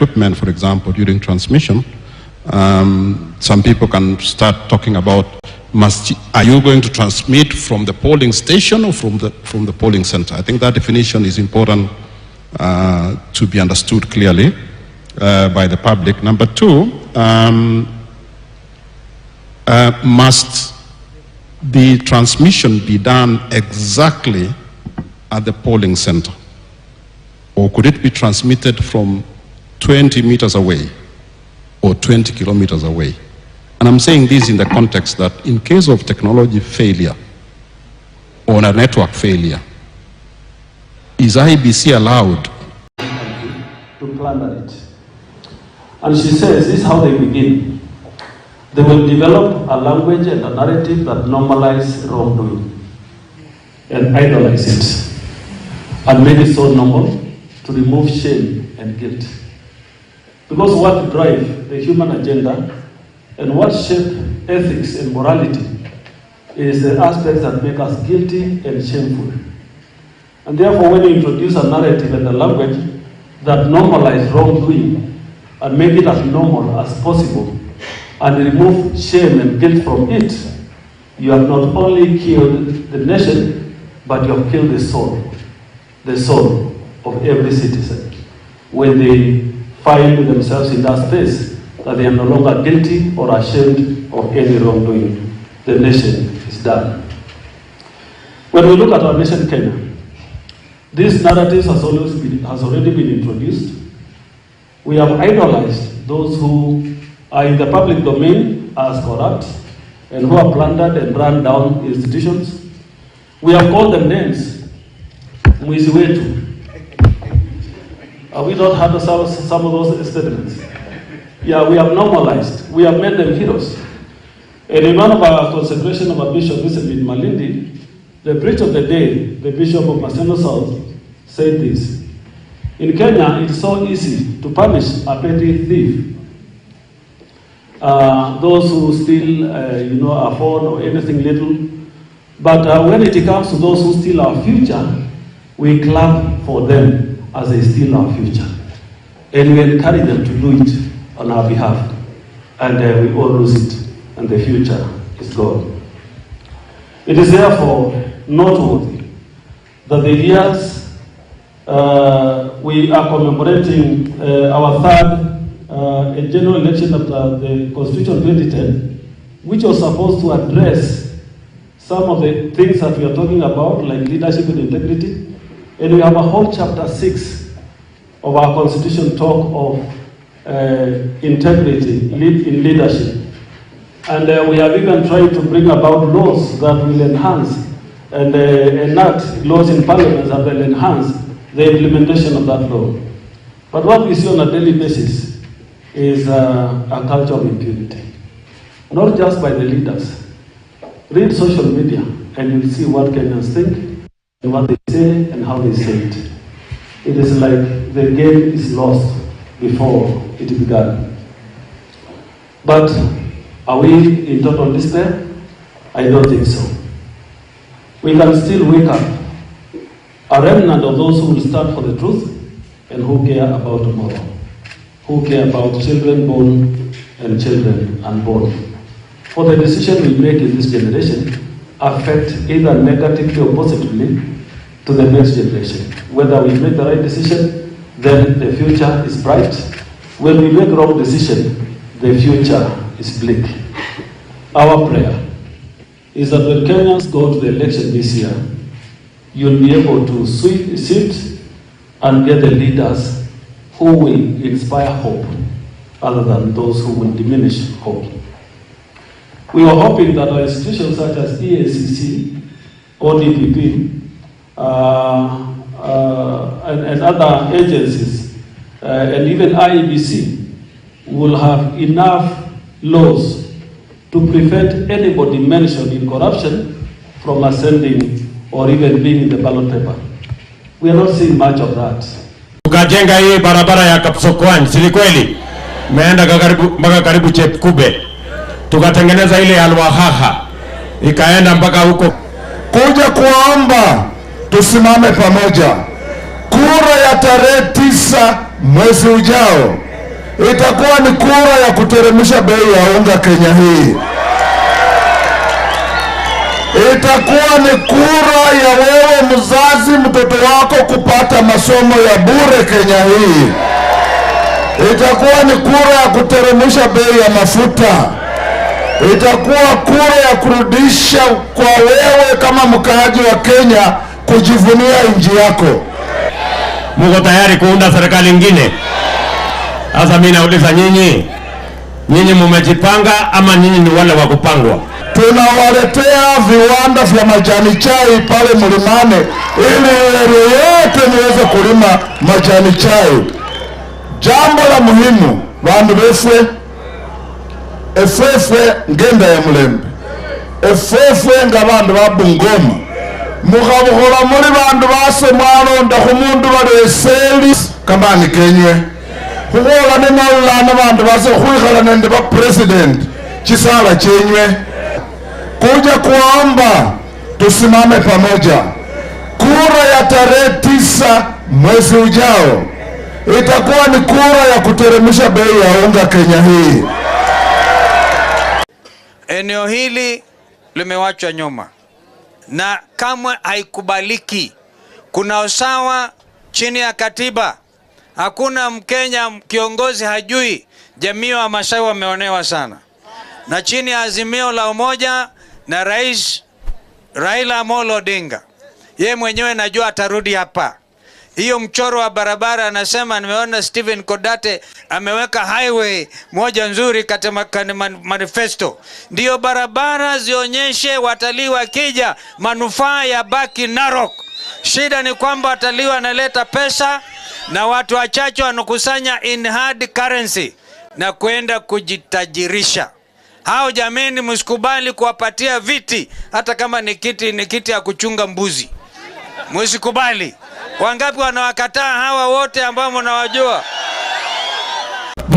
equipment, for example, during transmission, some people can start talking about, are you going to transmit from the polling station or from the polling center? I think that definition is important to be understood clearly by the public. Number two, must the transmission be done exactly at the polling center? Or could it be transmitted from 20 meters away or 20 kilometers away? And I'm saying this in the context that in case of technology failure or a network failure, is IBC allowed to plunder it? And she says this is how they begin. They will develop a language and a narrative that normalize wrongdoing and idolize it and make it so normal to remove shame and guilt. Because what drives the human agenda and what shape ethics and morality is the aspects that make us guilty and shameful. And therefore, when you introduce a narrative and a language that normalize wrongdoing and make it as normal as possible and remove shame and guilt from it, you have not only killed the nation, but you have killed the soul of every citizen. When they find themselves in that space, that they are no longer guilty or ashamed of any wrongdoing, the nation is done. When we look at our nation, Kenya, this narrative has already been introduced. We have idolized those who are in the public domain as corrupt and who have plundered and run down institutions. We have called them names. Mwiziwetu. We don't have some of those statements. Yeah, we have normalized. We have made them heroes. And in one of our consecration of a bishop recently in Malindi, the preach of the day, the bishop of Maseno South, said this: in Kenya, it's so easy to punish a petty thief. Those who steal, a phone or anything little. But when it comes to those who steal our future, we clap for them as they steal our future. And we encourage them to do it on our behalf. And we all lose it, and the future is gone. It is therefore noteworthy that the years we are commemorating our third general election of the Constitution 2010, which was supposed to address some of the things that we are talking about, like leadership and integrity. And we have a whole chapter 6 of our Constitution talk of integrity in leadership. And we have even tried to bring about laws that will enhance and enact laws in parliament that will enhance the implementation of that law. But what we see on a daily basis is a culture of impunity, not just by the leaders. Read social media and you'll see what Kenyans think and what they say and how they say it. It is like the game is lost before it began. But are we in total despair? I don't think so. We can still wake up a remnant of those who will stand for the truth and who care about tomorrow, who care about children born and children unborn. For the decision we make in this generation affect either negatively or positively to the next generation. Whether we make the right decision, then the future is bright. When we make wrong decision, the future is bleak. Our prayer is that when Kenyans go to the election this year, you'll be able to sit and get the leaders who will inspire hope, other than those who will diminish hope. We were hoping that our institutions such as EACC, ODPP, and other agencies, and even IEBC, will have enough laws to prevent anybody mentioned in corruption from ascending or even being in the ballot paper. We are not seeing much of that. Tukajenga hii barabara ya Kapsokwani, si kweli? Meenda mpaka karibu Chepkube. Tukatengeneza ile ya Lwahaha, ikaenda mpaka huko. Kuja kuomba tusimame pamoja. Kura ya tarehe 9 mwezi ujao itakuwa ni kura ya kuteremsha bei ya unga Kenya hii. Itakuwa ni kura ya wewe mzazi, mtoto wako kupata masomo ya bure Kenya hii. Itakuwa ni kura ya kuteremsha bei ya mafuta. Itakuwa kura ya kurudisha kwa wewe kama mkaaji wa Kenya kujivunia nchi yako. Mko tayari kuunda serikali nyingine? Sasa mimi nauliza nyinyi mmejipanga ama nyinyi ni wale wa kupangwa? Tunawaletea viwanda vya majani chai pale mlimani ili yote niweze kulima majani chai. Jambo la muhimu, bandu befwe efefe ngenda ya Mulembe, efefe nga bandu ba Bungoma, mukhabukhula muri bandu base mwalonda khumundu baleseli kamani kenywe khubola nenalulana bandu base khwikhala nende ba president chisala chenywe. Kuja kuomba tusimame pamoja. Kura ya tarehe 9 mwezi ujao itakuwa ni kura ya kuteremsha bei ya unga Kenya hii. Eneo hili limewachwa nyuma na kamwe haikubaliki. Kuna usawa chini ya katiba. Hakuna Mkenya kiongozi hajui jamii wa Masai wameonewa sana, na chini ya azimio la umoja na Rais Raila Amolo Odinga, ye mwenyewe najua atarudi hapa. Hiyo mchoro wa barabara anasema, nimeona Stephen Kodate ameweka highway moja nzuri katika manifesto. Ndiyo barabara zionyeshe watalii wakija manufaa ya baki Narok. Shida ni kwamba watalii wanaleta pesa na watu wachache wanakusanya in hard currency na kwenda kujitajirisha. Hao jameni, msikubali kuwapatia viti hata kama ni kiti ya kuchunga mbuzi. Msikubali. Wangapi wanawakataa hawa wote ambao mnawajua?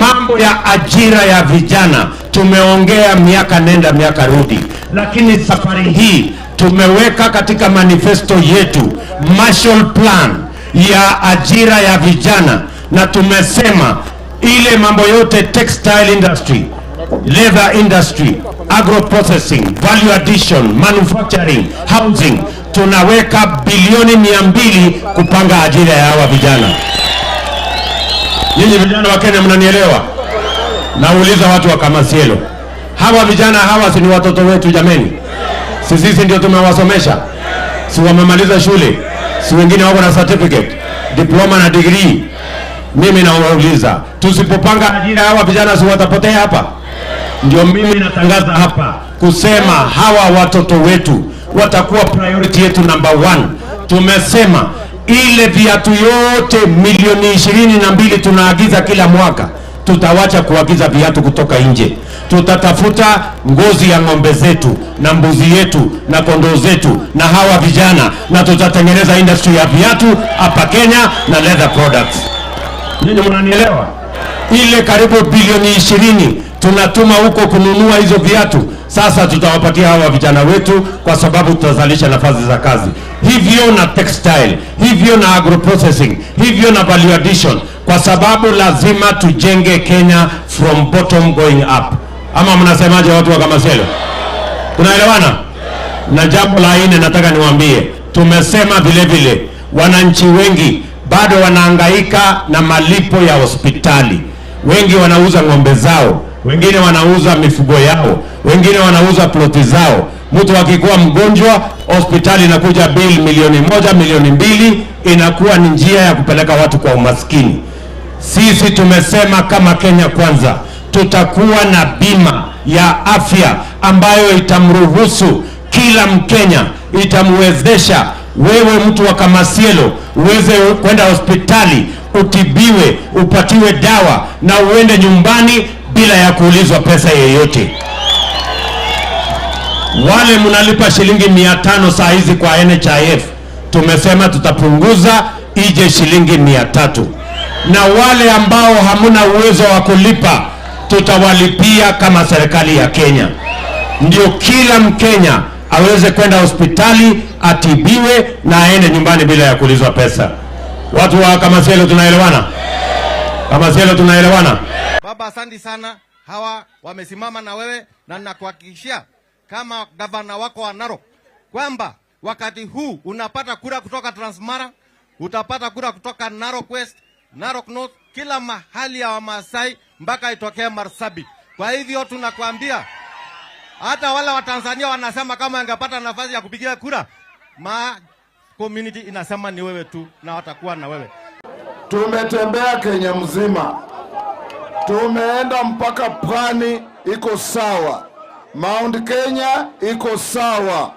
Mambo ya ajira ya vijana tumeongea miaka nenda miaka rudi, lakini safari hii tumeweka katika manifesto yetu Marshall Plan ya ajira ya vijana, na tumesema ile mambo yote textile industry, leather industry, agro processing, value addition, manufacturing, housing, tunaweka bilioni 200 kupanga ajira ya hawa vijana. Nyinyi vijana wa Kenya mnanielewa? Nauliza watu wa Kamasielo, hawa vijana hawa si ni watoto wetu jameni? Si sisi ndio tumewasomesha? Si wamemaliza shule? Si wengine wako na certificate, diploma na degree? Mimi nauliza, tusipopanga ajira hawa vijana si watapotea hapa? Ndio mimi natangaza hapa kusema hawa watoto wetu watakuwa priority yetu number 1. Tumesema ile viatu yote milioni 22 tunaagiza kila mwaka, tutawacha kuagiza viatu kutoka nje. Tutatafuta ngozi ya ng'ombe zetu na mbuzi yetu na kondoo zetu na hawa vijana, na tutatengeneza industry ya viatu hapa Kenya na leather products. Ninyi mnanielewa? Ile karibu bilioni 20 tunatuma huko kununua hizo viatu, sasa tutawapatia hawa vijana wetu, kwa sababu tutazalisha nafasi za kazi. Hivyo na textile, hivyo na agro processing, hivyo na value addition, kwa sababu lazima tujenge Kenya from bottom going up. Ama mnasemaje watu wa Kamasielo? Tunaelewana? Na jambo la 4 nataka niwaambie, tumesema vile vile wananchi wengi bado wanahangaika na malipo ya hospitali. Wengi wanauza ng'ombe zao, wengine wanauza mifugo yao, wengine wanauza ploti zao. Mtu akikuwa mgonjwa, hospitali inakuja bill milioni 1, milioni 2, inakuwa ni njia ya kupeleka watu kwa umaskini. Sisi tumesema kama Kenya Kwanza tutakuwa na bima ya afya ambayo itamruhusu kila Mkenya, itamwezesha wewe mtu wa Kamasielo uweze kwenda hospitali, utibiwe, upatiwe dawa na uende nyumbani bila ya kuulizwa pesa yoyote. Wale mnalipa shilingi 500 saa hizi kwa NHIF, tumesema tutapunguza ije shilingi 300. Na wale ambao hamuna uwezo wa kulipa, tutawalipia kama serikali ya Kenya. Ndio kila Mkenya aweze kwenda hospitali, atibiwe na aende nyumbani bila ya kuulizwa pesa. Watu wa Kamasielo tunaelewana? Kama Cielo tunaelewana? Baba, asante sana. Hawa wamesimama na wewe, na ninakuhakikishia kama gavana wako wa Narok kwamba wakati huu unapata kura kutoka Transmara, utapata kura kutoka Narok West, Narok North, kila mahali ya Wamasai mpaka itokee Marsabit. Kwa hivyo tunakwambia hata wale wa Tanzania wanasema kama angepata nafasi ya kupigia kura, community inasema ni wewe tu na watakuwa na wewe. Tumetembea Kenya mzima, tumeenda mpaka Pwani, iko sawa. Mount Kenya iko sawa.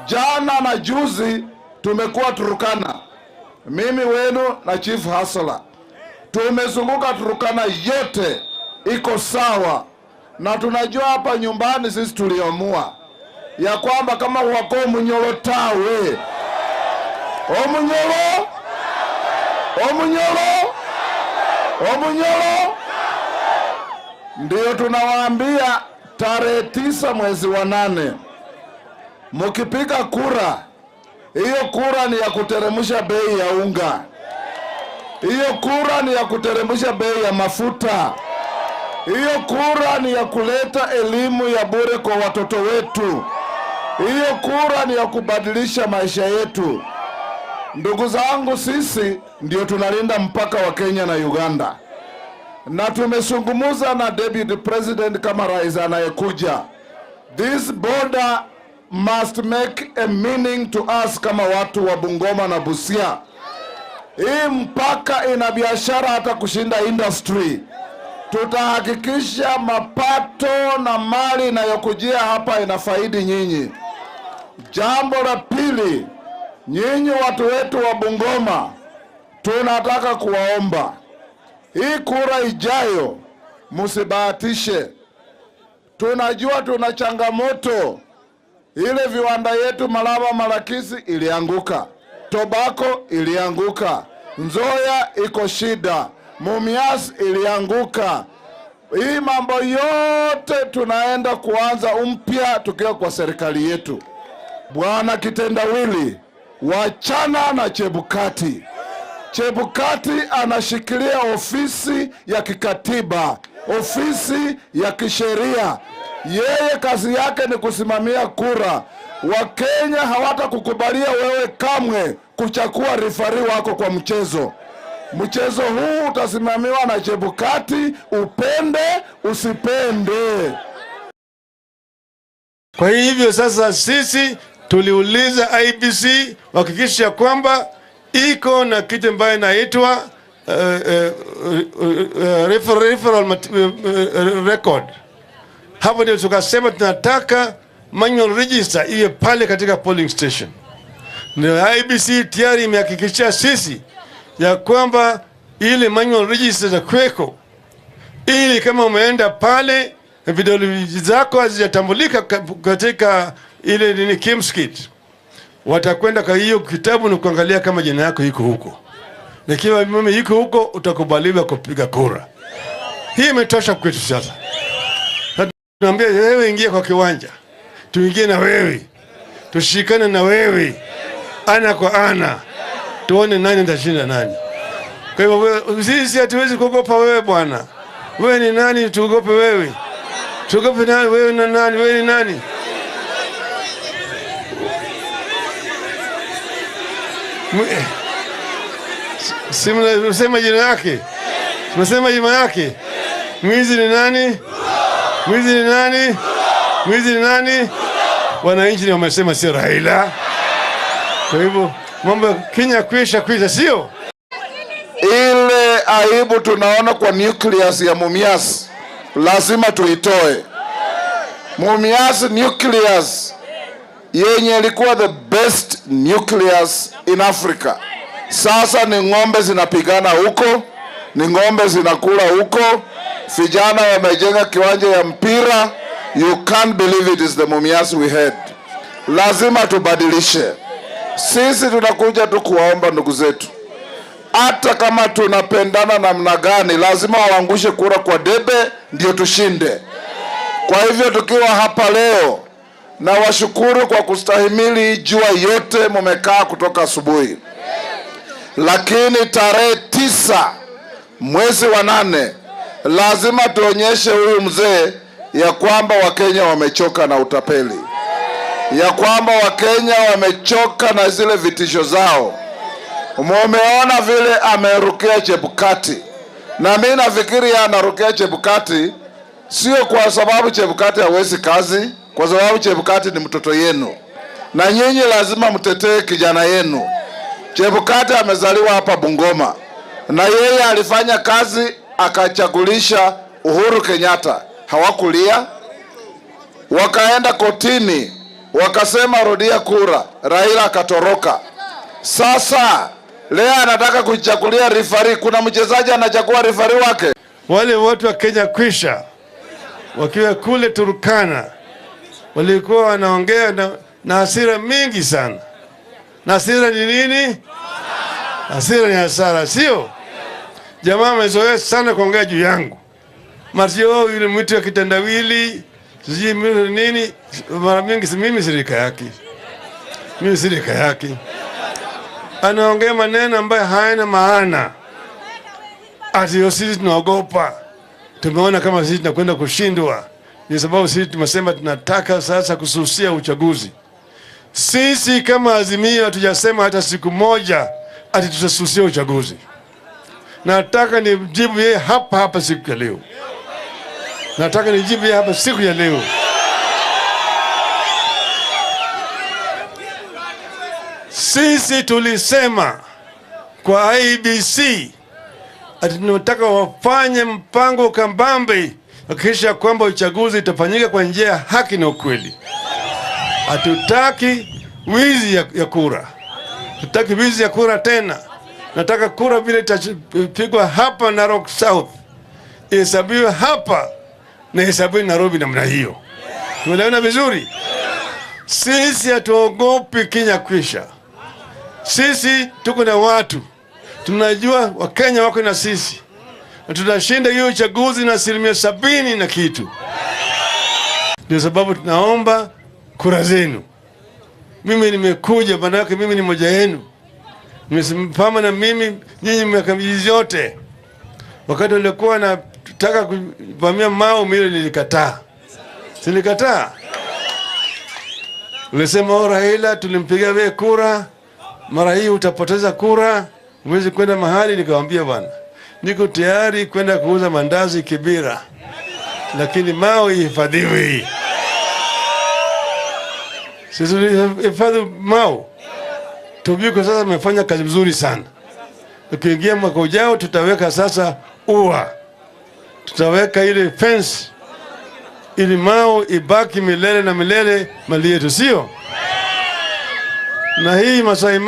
Jana na juzi tumekuwa Turkana, mimi wenu na Chief Hasala, tumezunguka Turkana yote, iko sawa. Na tunajua hapa nyumbani sisi tuliamua ya kwamba kama wako Munyoro tawe Omunyoro, ndio tunawaambia tarehe 9 mwezi wa 8 mkipiga kura, hiyo kura ni ya kuteremsha bei ya unga, hiyo kura ni ya kuteremsha bei ya mafuta, hiyo kura ni ya kuleta elimu ya bure kwa watoto wetu, hiyo kura ni ya kubadilisha maisha yetu. Ndugu zangu, sisi ndio tunalinda mpaka wa Kenya na Uganda, na tumesungumuza na Deputy President kama rais anayekuja. This border must make a meaning to us kama watu wa Bungoma na Busia. Hii mpaka ina biashara hata kushinda industry. Tutahakikisha mapato na mali inayokujia hapa inafaidi nyinyi. Jambo la pili, nyinyi watu wetu wa Bungoma, tunataka kuwaomba hii kura ijayo msibahatishe. Tunajua tuna changamoto, ile viwanda yetu Malaba Malakisi ilianguka, Tobacco ilianguka, Nzoia iko shida, Mumias ilianguka. Hii mambo yote tunaenda kuanza umpya tukiwa kwa serikali yetu. Bwana Kitendawili, wachana na Chebukati. Chebukati anashikilia ofisi ya kikatiba, ofisi ya kisheria. Yeye kazi yake ni kusimamia kura. Wakenya hawatakukubalia wewe kamwe kuchakua rifari wako kwa mchezo. Mchezo huu utasimamiwa na Chebukati, upende usipende. Kwa hivyo sasa sisi tuliuliza IBC hakikisha kwamba iko na kitu ambayo inaitwa referral record. Hapo ndio tukasema tunataka manual register iwe pale katika polling station. Na IBC tayari imehakikisha sisi ya kwamba ile manual register za kweko, ili kama umeenda pale vidole zako hazijatambulika katika ile nini kimskit, watakwenda kwa hiyo kitabu na kuangalia kama jina yako iko huko. Na kiwa mimi iko huko, utakubaliwa kupiga kura. Hii imetosha kwetu sasa. Tunaambia wewe ingia kwa kiwanja, tuingie na wewe, tushikane na wewe ana kwa ana, tuone nani atashinda nani. Kwa hivyo sisi hatuwezi kuogopa wewe bwana. Wewe ni nani tuogope wewe? Tuogope nani? Wewe ni nani? Wewe ni nani? Sema jina yake. Sema jina yake. Mwizi ni nani? Mwizi ni nani? Mwizi ni nani? Wananchi wamesema sio Raila. Kwa hivyo mambo Kenya kwisha sio? Ile aibu tunaona kwa nucleus ya Mumias lazima tuitoe. Mumias nucleus yenye ilikuwa the best nucleus in Africa, sasa ni ng'ombe zinapigana huko, ni ng'ombe zinakula huko, vijana wamejenga kiwanja ya mpira. You can't believe it is the Mumias we had. Lazima tubadilishe. Sisi tunakuja tu kuwaomba ndugu zetu, hata kama tunapendana namna gani, lazima waangushe kura kwa debe ndio tushinde. Kwa hivyo tukiwa hapa leo, na washukuru kwa kustahimili jua yote mumekaa kutoka asubuhi. Lakini tarehe 9 mwezi wa 8 lazima tuonyeshe huyu mzee ya kwamba Wakenya wamechoka na utapeli, ya kwamba Wakenya wamechoka na zile vitisho zao. Mumeona vile amerukia Chebukati, na mimi nafikiri anarukia Chebukati sio kwa sababu Chebukati hawezi kazi, kwa sababu Chebukati ni mtoto yenu, na nyinyi lazima mtetee kijana yenu. Chebukati amezaliwa hapa Bungoma, na yeye alifanya kazi akachagulisha Uhuru Kenyatta. Hawakulia, wakaenda kotini, wakasema rudia kura, Raila akatoroka. Sasa leo anataka kuchagulia rifari. Kuna mchezaji anachagua rifari wake. Wale watu wa Kenya kwisha wakiwa kule Turkana walikuwa wanaongea na hasira mingi sana. Na hasira ni nini? Hasira ni hasara, sio? Jamaa amezoea sana kuongea juu yangu. Marsio yule mtu ya kitandawili, siji nini, mara mingi mimi sirika yake. Mimi sirika yake. Anaongea maneno ambayo hayana maana. Ati sisi tunaogopa. Tumeona kama sisi tunakwenda kushindwa. Ni sababu sisi tumesema tunataka sasa kususia uchaguzi. Sisi kama Azimio hatujasema hata siku moja ati tutasusia uchaguzi. Nataka nijibu yeye hapa siku ya leo. Nataka nijibu yeye hapa siku ya leo. Sisi tulisema kwa IBC ati tunataka wafanye mpango kambambe kisha kwamba uchaguzi itafanyika kwa njia ya haki na ukweli. Hatutaki wizi ya kura. Hatutaki wizi ya kura tena. Nataka kura vile itapigwa hapa Narok South ihesabiwe hapa na ihesabiwe Nairobi namna hiyo. Tumeelewana vizuri? Sisi hatuogopi Kenya kwisha. Sisi tuko na watu. Tunajua Wakenya wako na sisi. Na tutashinda hiyo uchaguzi na 70% na kitu. Ndio sababu tunaomba kura zenu. Mimi nimekuja, maana yake mimi ni mmoja wenu. Nimesimama na mimi nyinyi miaka yote. Wakati walikuwa nataka kuvamia Mau, mimi nilikataa. Silikataa. Ulisema Raila tulimpigia wewe kura, mara hii utapoteza kura, uweze kwenda mahali. Nikamwambia bwana, niko tayari kwenda kuuza mandazi Kibira, lakini Mau ihifadhiwe. Sisi hifadhi Mau. Tobiko sasa amefanya kazi nzuri sana. Tukiingia mwaka ujao tutaweka sasa ua. Tutaweka ile fence ili Mau ibaki milele na milele mali yetu, sio? Na hii Masai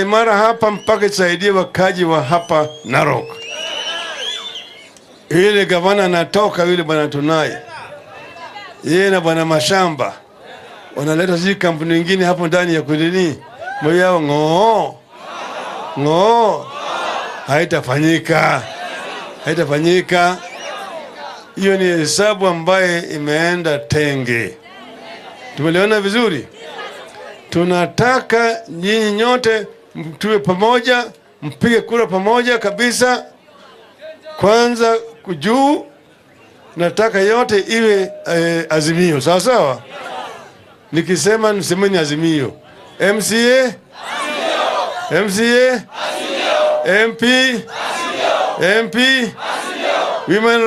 Mara hapa mpaka isaidie wakaji wa hapa Narok. Ile gavana anatoka yule bwana Tunai. Yeye na bwana Mashamba wanaleta zile kampuni nyingine hapo ndani ya kulini. Moyo ng'oo. Haitafanyika. Hiyo ni hesabu ambaye imeenda tenge. Tumeelewana vizuri? Tunataka nyinyi nyote tuwe pamoja, mpige kura pamoja kabisa. Kwanza kujuu, nataka yote iwe Azimio. Sawa sawa? Nikisema nisemeni Azimio. MCA? Azimio. MCA? Azimio. MP? Azimio. MP? Azimio. Women